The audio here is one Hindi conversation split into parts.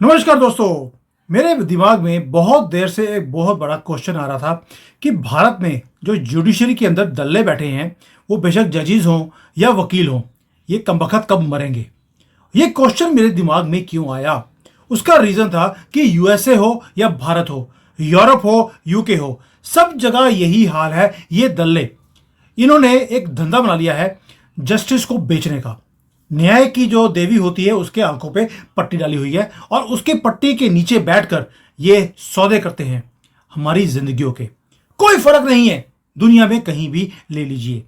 नमस्कार दोस्तों। मेरे दिमाग में बहुत देर से एक बहुत बड़ा क्वेश्चन आ रहा था कि भारत में जो जुडिशरी के अंदर दल्ले बैठे हैं, वो बेशक जजेस हों या वकील हों, ये कमबख्त कब मरेंगे। ये क्वेश्चन मेरे दिमाग में क्यों आया? उसका रीज़न था कि यूएसए हो या भारत हो, यूरोप हो, यूके हो, सब जगह यही हाल है। ये दल्ले, इन्होंने एक धंधा बना लिया है जस्टिस को बेचने का। न्याय की जो देवी होती है उसके आंखों पे पट्टी डाली हुई है और उसके पट्टी के नीचे बैठकर ये सौदे करते हैं हमारी जिंदगियों के। कोई फर्क नहीं है, दुनिया में कहीं भी ले लीजिए।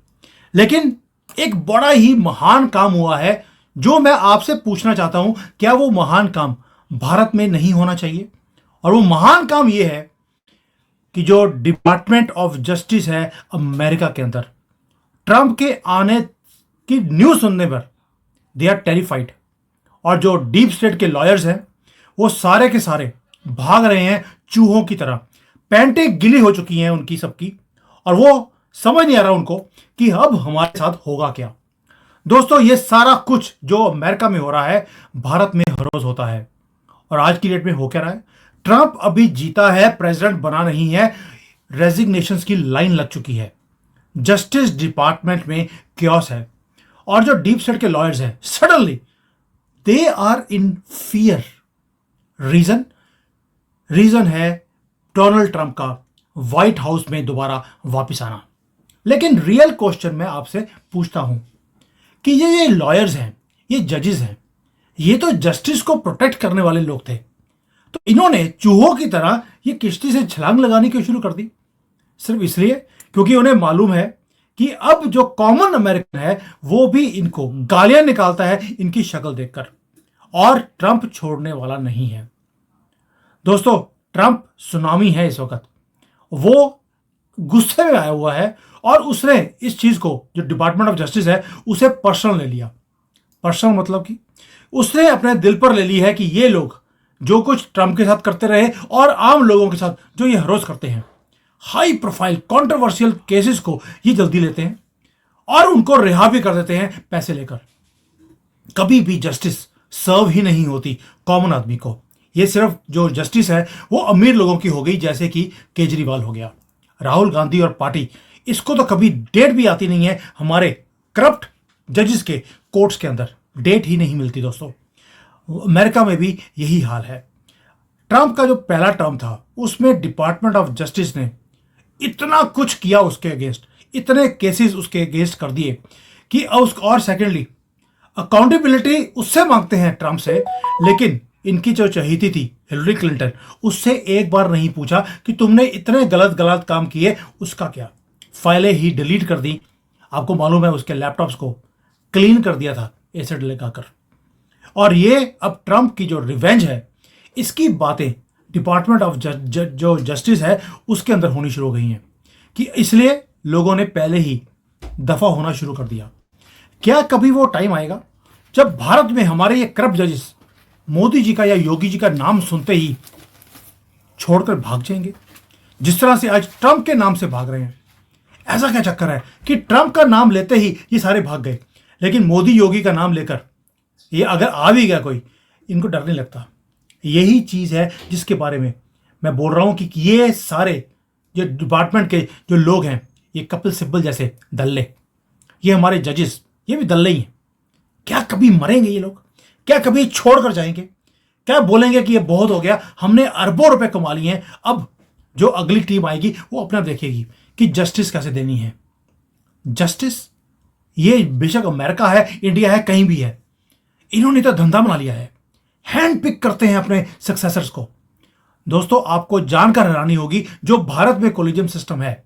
लेकिन एक बड़ा ही महान काम हुआ है जो मैं आपसे पूछना चाहता हूं, क्या वो महान काम भारत में नहीं होना चाहिए? और वो महान काम ये है कि जो डिपार्टमेंट ऑफ जस्टिस है अमेरिका के अंदर, ट्रंप के आने की न्यूज़ सुनने पर दे आर टेरिफाइड। और जो डीप स्टेट के लॉयर्स हैं वो सारे के सारे भाग रहे हैं चूहों की तरह। पैंटें गिली हो चुकी हैं उनकी सबकी, और वो समझ नहीं आ रहा उनको कि अब हमारे साथ होगा क्या। दोस्तों, ये सारा कुछ जो अमेरिका में हो रहा है भारत में हर रोज होता है। और आज की डेट में हो क्या रहा है? ट्रंप अभी जीता है, प्रेसिडेंट बना नहीं है, रेजिग्नेशन की लाइन लग चुकी है। जस्टिस डिपार्टमेंट में क्योस है। और जो डीप स्टेट के लॉयर्स हैं suddenly they are in fear. Reason reason है डोनाल्ड ट्रंप का व्हाइट हाउस में दोबारा वापस आना। लेकिन रियल क्वेश्चन मैं आपसे पूछता हूं कि ये लॉयर्स हैं, ये जजेस हैं, ये तो जस्टिस को प्रोटेक्ट करने वाले लोग थे, तो इन्होंने चूहों की तरह ये किश्ती से छलांग लगानी क्यों शुरू कर दी? सिर्फ इसलिए क्योंकि उन्हें मालूम है कि अब जो कॉमन अमेरिकन है वो भी इनको गालियां निकालता है इनकी शक्ल देखकर, और ट्रंप छोड़ने वाला नहीं है। दोस्तों, ट्रंप सुनामी है इस वक्त। वो गुस्से में आया हुआ है और उसने इस चीज को, जो डिपार्टमेंट ऑफ जस्टिस है, उसे पर्सनल ले लिया। पर्सनल मतलब कि उसने अपने दिल पर ले ली है कि ये लोग जो कुछ ट्रंप के साथ करते रहे और आम लोगों के साथ जो ये हर रोज करते हैं, हाई प्रोफाइल कंट्रोवर्शियल केसेस को ये जल्दी लेते हैं और उनको रिहा भी कर देते हैं पैसे लेकर। कभी भी जस्टिस सर्व ही नहीं होती कॉमन आदमी को। ये सिर्फ जो जस्टिस है वो अमीर लोगों की हो गई, जैसे कि केजरीवाल हो गया, राहुल गांधी और पार्टी। इसको तो कभी डेट भी आती नहीं है हमारे करप्ट जजेस के कोर्ट्स के अंदर, डेट ही नहीं मिलती। दोस्तों, अमेरिका में भी यही हाल है। ट्रंप का जो पहला टर्म था उसमें डिपार्टमेंट ऑफ जस्टिस ने इतना कुछ किया उसके अगेंस्ट, इतने केसेस उसके अगेंस्ट कर दिए कि और सेकेंडली अकाउंटेबिलिटी उससे मांगते हैं ट्रंप से। लेकिन इनकी जो चहेती थी हिलरी क्लिंटन, उससे एक बार नहीं पूछा कि तुमने इतने गलत गलत काम किए, उसका क्या। फाइलें ही डिलीट कर दी। आपको मालूम है उसके लैपटॉप्स को क्लीन कर दिया था एसिड लगाकर। और ये अब ट्रंप की जो रिवेंज है, इसकी बातें डिपार्टमेंट ऑफ जो जस्टिस है उसके अंदर होनी शुरू हो गई हैं कि इसलिए लोगों ने पहले ही दफा होना शुरू कर दिया। क्या कभी वो टाइम आएगा जब भारत में हमारे ये करप्ट जजेस मोदी जी का या योगी जी का नाम सुनते ही छोड़कर भाग जाएंगे, जिस तरह से आज ट्रंप के नाम से भाग रहे हैं? ऐसा क्या चक्कर है कि ट्रंप का नाम लेते ही ये सारे भाग गए, लेकिन मोदी योगी का नाम लेकर ये अगर आ भी गया कोई, इनको डर नहीं लगता? यही चीज है जिसके बारे में मैं बोल रहा हूं कि ये सारे जो डिपार्टमेंट के जो लोग हैं, ये कपिल सिब्बल जैसे दल्ले, ये हमारे जजेस, ये भी दल्ले ही हैं। क्या कभी मरेंगे ये लोग? क्या कभी छोड़कर जाएंगे? क्या बोलेंगे कि ये बहुत हो गया, हमने अरबों रुपए कमा लिए हैं, अब जो अगली टीम आएगी वो अपना देखेगी कि जस्टिस कैसे देनी है। जस्टिस, ये बेशक अमेरिका है, इंडिया है, कहीं भी है, इन्होंने तो धंधा बना लिया है। हैंड पिक करते हैं अपने सक्सेसर्स को। दोस्तों, आपको जानकर हैरानी होगी, जो भारत में कोलिजियम सिस्टम है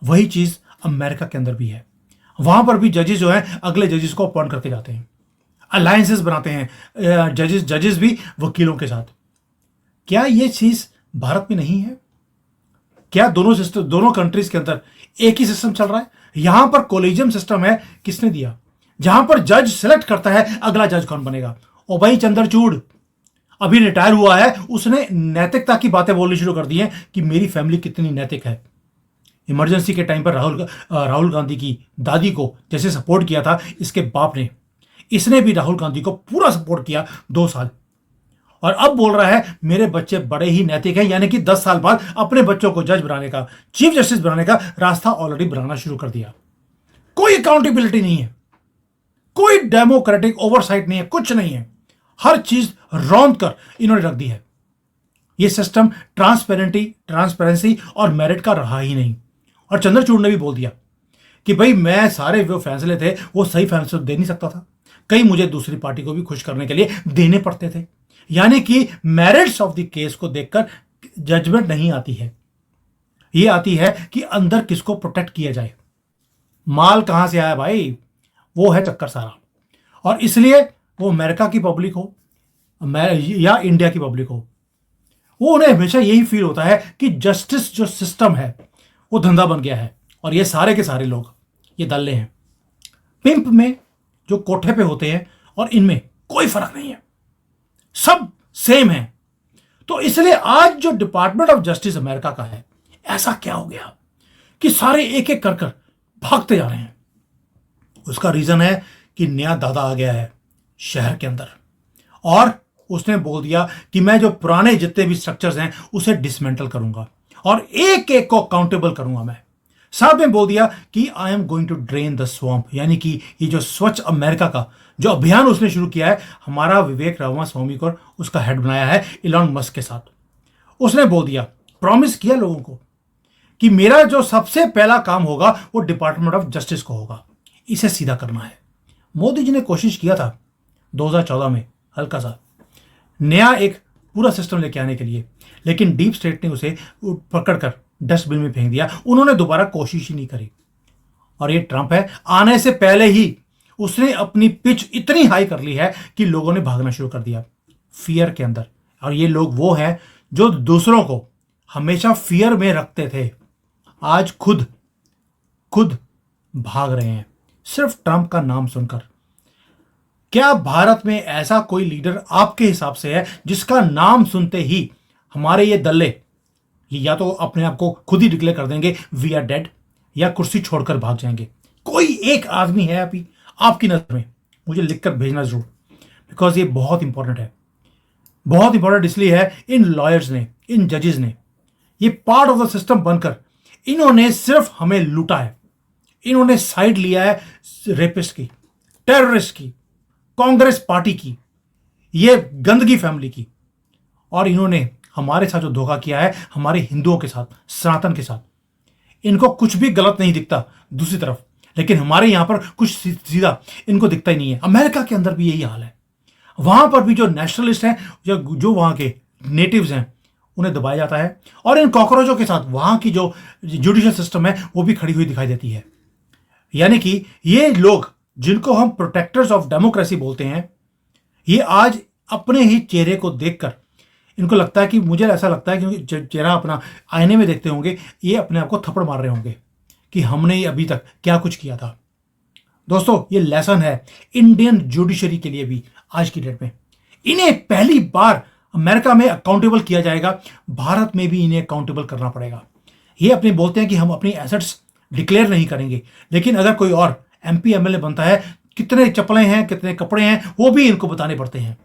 वही चीज अमेरिका के अंदर भी है। वहां पर भी जजेस जो है अगले जजेस को अपॉइंट करके जाते हैं, अलायंसेस बनाते हैं जजेस भी वकीलों के साथ। क्या ये चीज भारत में नहीं है? क्या दोनों कंट्रीज के अंदर एक ही सिस्टम चल रहा है? यहां पर कोलिजियम सिस्टम है, किसने दिया? जहां पर जज सिलेक्ट करता है अगला जज कौन बनेगा। ओ भाई, चंद्रचूड़ अभी रिटायर हुआ है, उसने नैतिकता की बातें बोलनी शुरू कर दी हैं कि मेरी फैमिली कितनी नैतिक है। इमरजेंसी के टाइम पर राहुल गांधी की दादी को जैसे सपोर्ट किया था इसके बाप ने, इसने भी राहुल गांधी को पूरा सपोर्ट किया 2 साल। और अब बोल रहा है मेरे बच्चे बड़े ही नैतिक हैं, यानी कि 10 साल बाद अपने बच्चों को जज बनाने का, चीफ जस्टिस बनाने का रास्ता ऑलरेडी बनाना शुरू कर दिया। कोई अकाउंटेबिलिटी नहीं है, कोई डेमोक्रेटिक ओवरसाइट नहीं है, कुछ नहीं है। हर चीज रौंद कर इन्होंने रख दी है। यह सिस्टम ट्रांसपेरेंसी और मेरिट का रहा ही नहीं। और चंद्रचूड़ ने भी बोल दिया कि भाई मैं सारे जो फैसले थे वो सही फैसले दे नहीं सकता था, कई मुझे दूसरी पार्टी को भी खुश करने के लिए देने पड़ते थे। यानी कि मेरिट्स ऑफ द केस को देखकर जजमेंट नहीं आती है, ये आती है कि अंदर किसको प्रोटेक्ट किया जाए। माल कहां से आया भाई, वो है चक्कर सारा। और इसलिए वो अमेरिका की पब्लिक हो या इंडिया की पब्लिक हो, वो उन्हें हमेशा यही फील होता है कि जस्टिस जो सिस्टम है वो धंधा बन गया है। और ये सारे के सारे लोग ये दल्ले हैं। पिंप में जो कोठे पे होते हैं और इनमें कोई फर्क नहीं है, सब सेम है। तो इसलिए आज जो डिपार्टमेंट ऑफ जस्टिस अमेरिका का है, ऐसा क्या हो गया कि सारे एक एक कर कर भागते जा रहे हैं। उसका रीजन है कि नया दादा आ गया है शहर के अंदर और उसने बोल दिया कि मैं जो पुराने जितने भी स्ट्रक्चर्स हैं उसे डिसमेंटल करूंगा और एक एक को अकाउंटेबल करूंगा। मैं साथ में बोल दिया कि I am going to drain the swamp, यानी कि ये जो स्वच्छ अमेरिका का जो अभियान उसने शुरू किया है, हमारा विवेक रामास्वामी को उसका हेड बनाया है इलॉन मस्क के साथ। उसने बोल दिया, प्रॉमिस किया लोगों को कि मेरा जो सबसे पहला काम होगा वो डिपार्टमेंट ऑफ जस्टिस को होगा, इसे सीधा करना है। मोदी जी ने कोशिश किया था 2014 में हल्का सा नया एक पूरा सिस्टम लेके आने के लिए, लेकिन डीप स्टेट ने उसे पकड़कर डस्टबिन में फेंक दिया। उन्होंने दोबारा कोशिश ही नहीं करी। और ये ट्रंप है, आने से पहले ही उसने अपनी पिच इतनी हाई कर ली है कि लोगों ने भागना शुरू कर दिया फियर के अंदर। और ये लोग वो हैं जो दूसरों को हमेशा फियर में रखते थे, आज खुद भाग रहे हैं सिर्फ ट्रंप का नाम सुनकर। क्या भारत में ऐसा कोई लीडर आपके हिसाब से है जिसका नाम सुनते ही हमारे ये दल्ले ये या तो अपने आप को खुद ही डिक्लेयर कर देंगे वी आर डेड, या कुर्सी छोड़कर भाग जाएंगे? कोई एक आदमी है अभी आपकी नजर में? मुझे लिखकर भेजना जरूर, बिकॉज ये बहुत इंपॉर्टेंट है। बहुत इंपॉर्टेंट इसलिए है, इन लॉयर्स ने, इन जजेस ने, ये पार्ट ऑफ द सिस्टम बनकर इन्होंने सिर्फ हमें लूटा है। इन्होंने साइड लिया है रेपिस्ट की, टेररिस्ट की, कांग्रेस पार्टी की, ये गंदगी फैमिली की। और इन्होंने हमारे साथ जो धोखा किया है, हमारे हिंदुओं के साथ, सनातन के साथ, इनको कुछ भी गलत नहीं दिखता दूसरी तरफ, लेकिन हमारे यहां पर कुछ सीधा इनको दिखता ही नहीं है। अमेरिका के अंदर भी यही हाल है। वहां पर भी जो नेशनलिस्ट हैं, जो वहां के नेटिव्स हैं, उन्हें दबाया जाता है। और इन कॉकरोचों के साथ वहां की जो जुडिशियल सिस्टम है वो भी खड़ी हुई दिखाई देती है। यानी कि ये लोग जिनको हम प्रोटेक्टर्स ऑफ डेमोक्रेसी बोलते हैं, ये आज अपने ही चेहरे को देखकर इनको लगता है कि, मुझे ऐसा लगता है क्योंकि चेहरा अपना आईने में देखते होंगे, ये अपने आप को थप्पड़ मार रहे होंगे कि हमने अभी तक क्या कुछ किया था। दोस्तों, ये लेसन है इंडियन जुडिशरी के लिए भी आज की डेट में। इन्हें पहली बार अमेरिका में अकाउंटेबल किया जाएगा, भारत में भी इन्हें अकाउंटेबल करना पड़ेगा। ये अपने बोलते हैं कि हम अपनी एसेट्स डिक्लेयर नहीं करेंगे, लेकिन अगर कोई और एमपी एमएलए बनता है, कितने चप्पलें हैं, कितने कपड़े हैं, वो भी इनको बताने पड़ते हैं।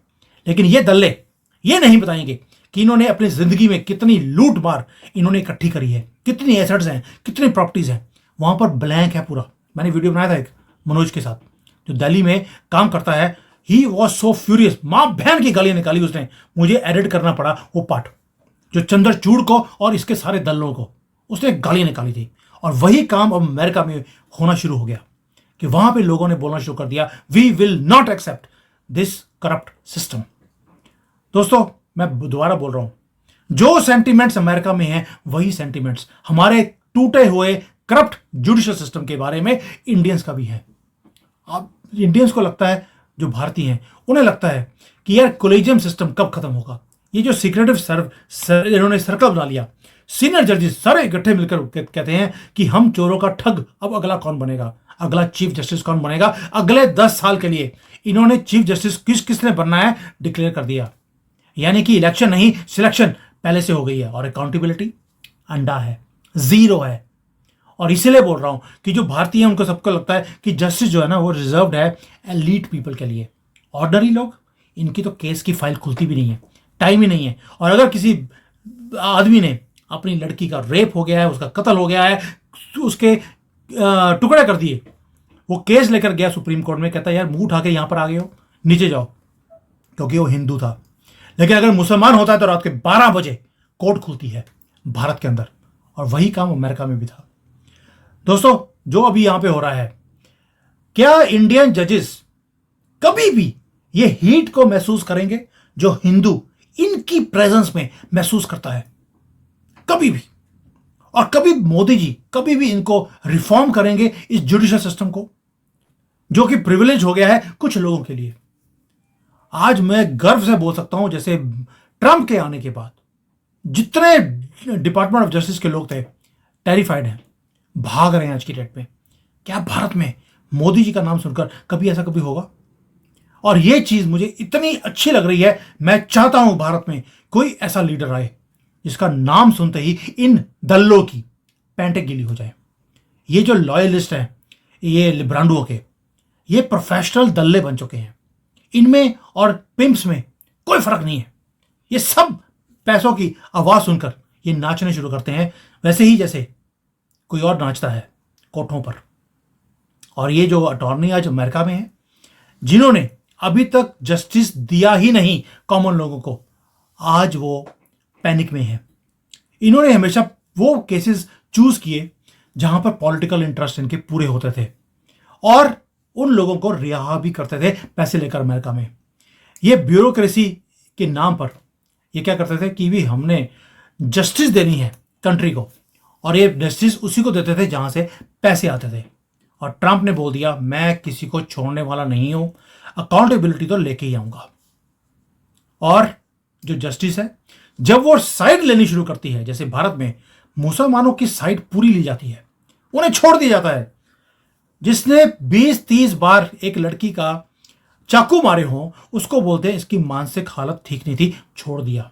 लेकिन ये दल्ले ये नहीं बताएंगे कि इन्होंने अपनी जिंदगी में कितनी लूट मार इन्होंने इकट्ठी करी है, कितनी एसेट्स हैं, कितनी प्रॉपर्टीज हैं। वहां पर ब्लैंक है पूरा। मैंने वीडियो बनाया था एक मनोज के साथ, जो दिल्ली में काम करता है। ही वॉज सो फ्यूरियस, मां बहन की गालियां निकाली उसने। मुझे एडिट करना पड़ा वो पार्ट, जो चंद्रचूड़ को और इसके सारे दलों को उसने गालियां निकाली थी। और वही काम अब अमेरिका में होना शुरू हो गया कि वहां पे लोगों ने बोलना शुरू कर दिया, we will not accept this corrupt system. दोस्तों, मैं दोबारा बोल रहा हूं, जो सेंटिमेंट्स अमेरिका में हैं वही सेंटिमेंट्स हमारे टूटे हुए करप्ट जुडिशियल सिस्टम के बारे में इंडियंस का भी है। अब इंडियंस को लगता है, जो भारतीय हैं उन्हें लगता है कि यार कोलेजियम सिस्टम कब खत्म होगा। ये जो सीक्रेटिव इन्होंने सर्कल बना लिया, सीनियर जजेस सारे इकट्ठे मिलकर कहते हैं कि हम चोरों का ठग, अब अगला कौन बनेगा, अगला चीफ जस्टिस कौन बनेगा। अगले 10 साल के लिए इन्होंने चीफ जस्टिस किसने बनना है डिक्लेयर कर दिया। यानी कि इलेक्शन नहीं, सिलेक्शन पहले से हो गई है। और अकाउंटेबिलिटी अंडा है, जीरो है। और इसीलिए बोल रहा हूं कि जो भारतीय हैं उनको सबको लगता है कि जस्टिस जो है ना वो रिजर्व्ड है एलीट पीपल के लिए। ऑर्डिनरी लोग, इनकी तो केस की फाइल खुलती भी नहीं है। टाइम ही नहीं है। और अगर किसी आदमी ने अपनी लड़की का रेप हो गया है, उसका कत्ल हो गया है, उसके टुकड़े कर दिए, वो केस लेकर गया सुप्रीम कोर्ट में, कहता है यार मुंह उठा के यहां पर आ गए हो, नीचे जाओ, क्योंकि वो हिंदू था। लेकिन अगर मुसलमान होता है तो रात के 12 बजे कोर्ट खुलती है भारत के अंदर, और वही काम अमेरिका में भी था। दोस्तों, जो अभी यहां पे हो रहा है, क्या इंडियन जजेस कभी भी ये हीट को महसूस करेंगे जो हिंदू इनकी प्रेजेंस में महसूस करता है? कभी भी। और कभी मोदी जी कभी भी इनको रिफॉर्म करेंगे इस जुडिशियल सिस्टम को, जो कि प्रिविलेज हो गया है कुछ लोगों के लिए? आज मैं गर्व से बोल सकता हूं, जैसे ट्रंप के आने के बाद जितने डिपार्टमेंट ऑफ जस्टिस के लोग थे टेरिफाइड हैं, भाग रहे हैं आज की डेट में। क्या भारत में मोदी जी का नाम सुनकर कभी ऐसा कभी होगा? और ये चीज मुझे इतनी अच्छी लग रही है, मैं चाहता हूं भारत में कोई ऐसा लीडर आए जिसका नाम सुनते ही इन दल्लों की पैंटें गीली हो जाए। ये जो लॉयलिस्ट हैं, ये लिब्रांडुओं के, ये प्रोफेशनल दल्ले बन चुके हैं। इनमें और पिम्प्स में कोई फर्क नहीं है। ये सब पैसों की आवाज सुनकर ये नाचने शुरू करते हैं, वैसे ही जैसे कोई और नाचता है कोठों पर। और ये जो अटॉर्नी आज अमेरिका में है, जिन्होंने अभी तक जस्टिस दिया ही नहीं कॉमन लोगों को, आज वो पैनिक में है। इन्होंने हमेशा वो केसेस चूज किए जहां पर पॉलिटिकल इंटरेस्ट इनके पूरे होते थे, और उन लोगों को रिहा भी करते थे पैसे लेकर अमेरिका में। ये ब्यूरोक्रेसी के नाम पर ये क्या करते थे कि भी हमने जस्टिस देनी है कंट्री को, और ये जस्टिस उसी को देते थे जहां से पैसे आते थे। और ट्रंप ने बोल दिया मैं किसी को छोड़ने वाला नहीं हूं, अकाउंटेबिलिटी तो लेके ही आऊंगा। और जो जस्टिस है, जब वो साइड लेनी शुरू करती है, जैसे भारत में मुसलमानों की साइड पूरी ली जाती है, उन्हें छोड़ दिया जाता है। जिसने 20-30 बार एक लड़की का चाकू मारे हों, उसको बोलते हैं इसकी मानसिक हालत ठीक नहीं थी, छोड़ दिया।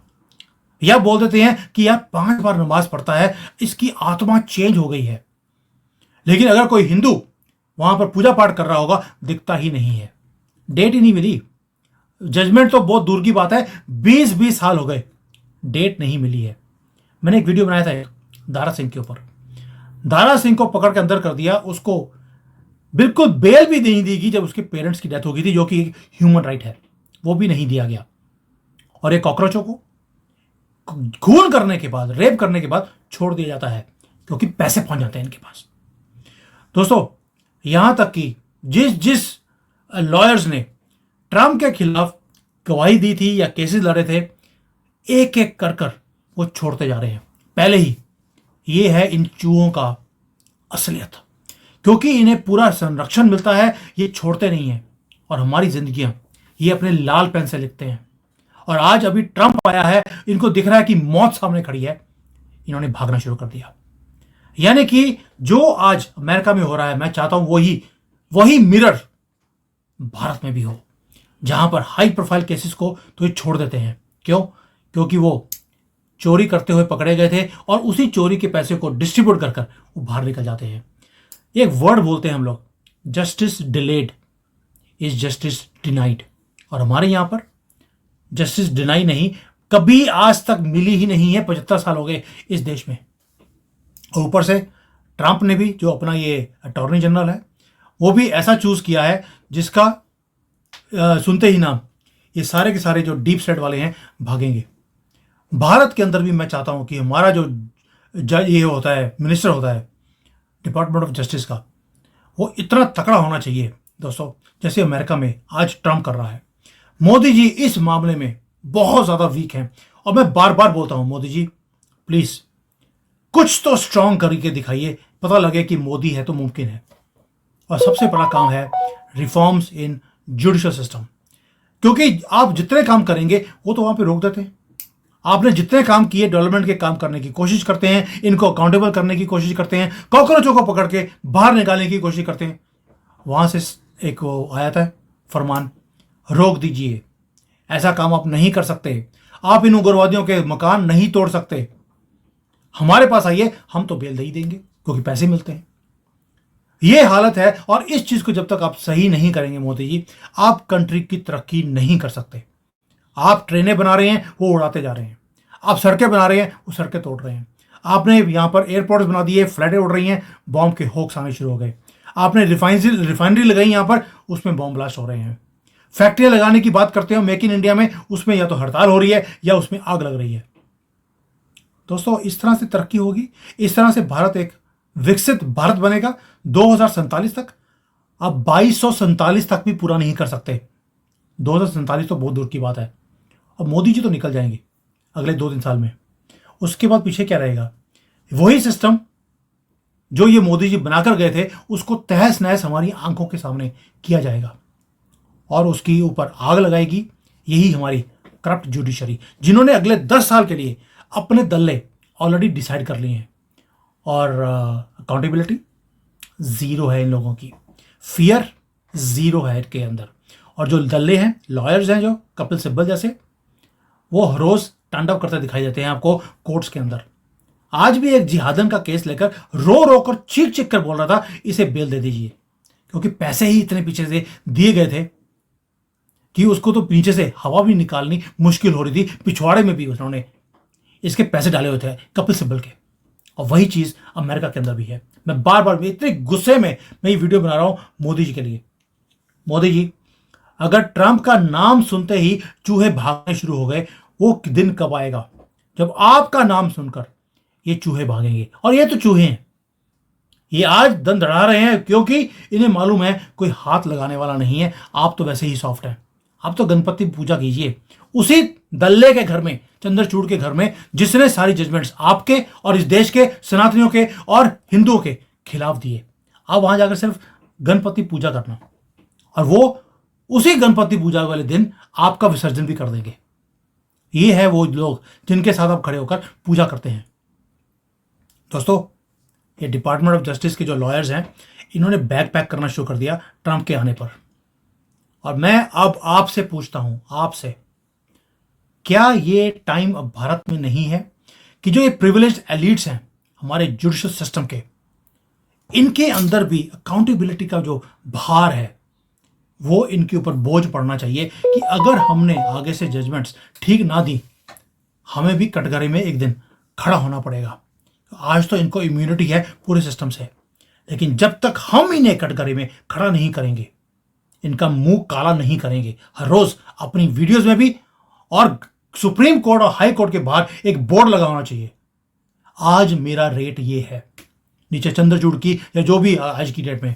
या बोल देते हैं कि यार 5 बार नमाज पढ़ता है, इसकी आत्मा चेंज हो गई है। लेकिन अगर कोई हिंदू वहां पर पूजा पाठ कर रहा होगा, दिखता ही नहीं है। डेट ही नहीं मिली। जजमेंट तो बहुत दूर की बात है, 20-20 साल हो गए, डेट नहीं मिली है। मैंने एक वीडियो बनाया था दारा सिंह के ऊपर। दारा सिंह को पकड़ के अंदर कर दिया, उसको बिल्कुल बेल भी नहीं दी गई जब उसके पेरेंट्स की डेथ हो गई थी, जो कि एक ह्यूमन राइट है, वो भी नहीं दिया गया। और एक कॉकरोचों को खून करने के बाद, रेप करने के बाद छोड़ दिया जाता है, क्योंकि पैसे पहुंच जाते हैं इनके पास। दोस्तों, यहां तक कि जिस लॉयर्स ने ट्रंप के खिलाफ गवाही दी थी या केसेस लड़े थे, एक एक कर कर वो छोड़ते जा रहे हैं पहले ही। ये है इन चूहों का असलियत, क्योंकि इन्हें पूरा संरक्षण मिलता है, ये छोड़ते नहीं हैं। और हमारी जिंदगियां ये अपने लाल पेन से लिखते हैं। और आज अभी ट्रंप आया है, इनको दिख रहा है कि मौत सामने खड़ी है, इन्होंने भागना शुरू कर दिया। यानी कि जो आज अमेरिका में हो रहा है, मैं चाहता हूं वही मिरर भारत में भी हो, जहां पर हाई प्रोफाइल केसेस को तो ये छोड़ देते हैं। क्यों? क्योंकि वो चोरी करते हुए पकड़े गए थे, और उसी चोरी के पैसे को डिस्ट्रीब्यूट कर कर वो बाहर निकल जाते हैं। एक वर्ड बोलते हैं हम लोग, justice delayed is justice denied. और हमारे यहां पर जस्टिस डिनाई नहीं, कभी आज तक मिली ही नहीं है। 75 साल हो गए इस देश में। और ऊपर से ट्रंप ने भी, जो अपना ये अटॉर्नी जनरल है, वो भी ऐसा चूज किया है जिसका सुनते ही नाम ये सारे के सारे जो डीप स्टेट वाले हैं भागेंगे। भारत के अंदर भी मैं चाहता हूं कि हमारा जो जज ये होता है, मिनिस्टर होता है डिपार्टमेंट ऑफ जस्टिस का, वो इतना तकड़ा होना चाहिए दोस्तों, जैसे अमेरिका में आज ट्रंप कर रहा है। मोदी जी इस मामले में बहुत ज्यादा वीक हैं, और मैं बार बार बोलता हूं, मोदी जी प्लीज कुछ तो स्ट्रांग करके दिखाइए, पता लगे कि मोदी है तो मुमकिन है। और सबसे बड़ा काम है रिफॉर्म्स इन जुडिशियल सिस्टम, क्योंकि आप जितने काम करेंगे वो तो वहां पे रोक देते हैं। आपने जितने काम किए, डेवलपमेंट के काम करने की कोशिश करते हैं, इनको अकाउंटेबल करने की कोशिश करते हैं, कॉकरोचों को पकड़ के बाहर निकालने की कोशिश करते हैं। वहां से एक वो आया था फरमान, रोक दीजिए, ऐसा काम आप नहीं कर सकते, आप इन उग्रवादियों के मकान नहीं तोड़ सकते, हमारे पास आइए, हम तो बेल दे ही देंगे, क्योंकि पैसे मिलते हैं। ये हालत है। और इस चीज को जब तक आप सही नहीं करेंगे मोदी जी, आप कंट्री की तरक्की नहीं कर सकते। आप ट्रेनें बना रहे हैं, वो उड़ाते जा रहे हैं। आप सड़कें बना रहे हैं, वो सड़कें तोड़ रहे हैं। आपने यहाँ पर एयरपोर्ट्स बना दिए, फ्लाइटें उड़ रही हैं, बॉम्ब के होक्स आने शुरू हो गए। आपने रिफाइनरी लगाई यहाँ पर, उसमें बॉम्ब ब्लास्ट हो रहे हैं। फैक्ट्रियां लगाने की बात करते हो मेक इन इंडिया में, उसमें या तो हड़ताल हो रही है या उसमें आग लग रही है। दोस्तों, इस तरह से तरक्की होगी, इस तरह से भारत एक विकसित भारत बनेगा 2047 तक। अब 2247 तक भी पूरा नहीं कर सकते। 2047 तो बहुत दूर की बात है। अब मोदी जी तो निकल जाएंगे अगले 2-3 साल में। उसके बाद पीछे क्या रहेगा? वही सिस्टम जो ये मोदी जी बनाकर गए थे, उसको तहस नहस हमारी आंखों के सामने किया जाएगा और उसके ऊपर आग लगाएगी यही हमारी करप्ट जुडिशरी, जिन्होंने अगले 10 साल के लिए अपने दल्ले ऑलरेडी डिसाइड कर लिए हैं। और अकाउंटेबिलिटी जीरो है इन लोगों की, फियर जीरो है इनके अंदर। और जो दल्ले हैं, लॉयर्स हैं, जो कपिल सिब्बल जैसे, वो हर रोज तांडव करते दिखाई देते हैं आपको कोर्ट्स के अंदर। आज भी एक जिहादन का केस लेकर रो रो कर चीख चीख कर बोल रहा था, इसे बेल दे दीजिए, क्योंकि पैसे ही इतने पीछे से दिए गए थे कि उसको तो पीछे से हवा भी निकालनी मुश्किल हो रही थी। पिछवाड़े में भी उन्होंने इसके पैसे डाले हुए थे कपिल सिब्बल के। और वही चीज अमेरिका के अंदर भी है। मैं बार बार इतने गुस्से में मैं ये वीडियो बना रहा हूं मोदी जी के लिए। मोदी जी, अगर ट्रंप का नाम सुनते ही चूहे भागने शुरू हो गए, वो दिन कब आएगा जब आपका नाम सुनकर ये चूहे भागेंगे? और ये तो चूहे हैं, ये आज दम दड़ा रहे हैं क्योंकि इन्हें मालूम है कोई हाथ लगाने वाला नहीं है। आप तो वैसे ही सॉफ्ट हैं। आप तो गणपति पूजा कीजिए उसी दल्ले के घर में, चंद्रचूड़ के घर में, जिसने सारी जजमेंट्स आपके और इस देश के सनातनियों के और हिंदुओं के खिलाफ दिए। आप वहां जाकर सिर्फ गणपति पूजा करना, और वो उसी गणपति पूजा वाले दिन आपका विसर्जन भी कर देंगे। ये है वो लोग जिनके साथ आप खड़े होकर पूजा करते हैं। दोस्तों, ये डिपार्टमेंट ऑफ जस्टिस के जो लॉयर्स हैं, इन्होंने बैग पैक करना शुरू कर दिया ट्रंप के आने पर। और मैं अब आपसे पूछता हूं, आपसे, क्या ये टाइम अब भारत में नहीं है कि जो ये प्रिविलेज्ड एलिट्स हैं हमारे जुडिशियल सिस्टम के, इनके अंदर भी अकाउंटेबिलिटी का जो भार है वो इनके ऊपर बोझ पड़ना चाहिए कि अगर हमने आगे से जजमेंट्स ठीक ना दी, हमें भी कटघरे में एक दिन खड़ा होना पड़ेगा। आज तो इनको इम्यूनिटी है पूरे सिस्टम से, लेकिन जब तक हम इन्हें कटघरे में खड़ा नहीं करेंगे, इनका मुंह काला नहीं करेंगे हर रोज अपनी वीडियोस में भी, और सुप्रीम कोर्ट और हाई कोर्ट के बाहर एक बोर्ड लगा होना चाहिए, आज मेरा रेट ये है, नीचे चंद्रचूड़ की या जो भी आज की डेट में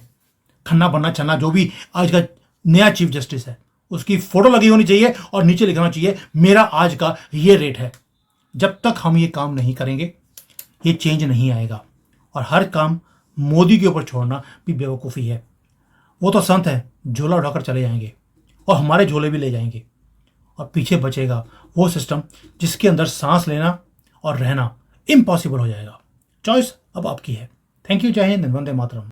खन्ना बन्ना छन्ना जो भी आज का नया चीफ जस्टिस है, उसकी फोटो लगी होनी चाहिए और नीचे लिखना चाहिए मेरा आज का ये रेट है। जब तक हम ये काम नहीं करेंगे, ये चेंज नहीं आएगा। और हर काम मोदी के ऊपर छोड़ना भी बेवकूफ़ी है। वो तो संत है, झोला उठाकर चले जाएंगे और हमारे झोले भी ले जाएंगे, और पीछे बचेगा वो सिस्टम जिसके अंदर सांस लेना और रहना इम्पॉसिबल हो जाएगा। चॉइस अब आपकी है। Thank you. जय हिंद, वंदे मातरम।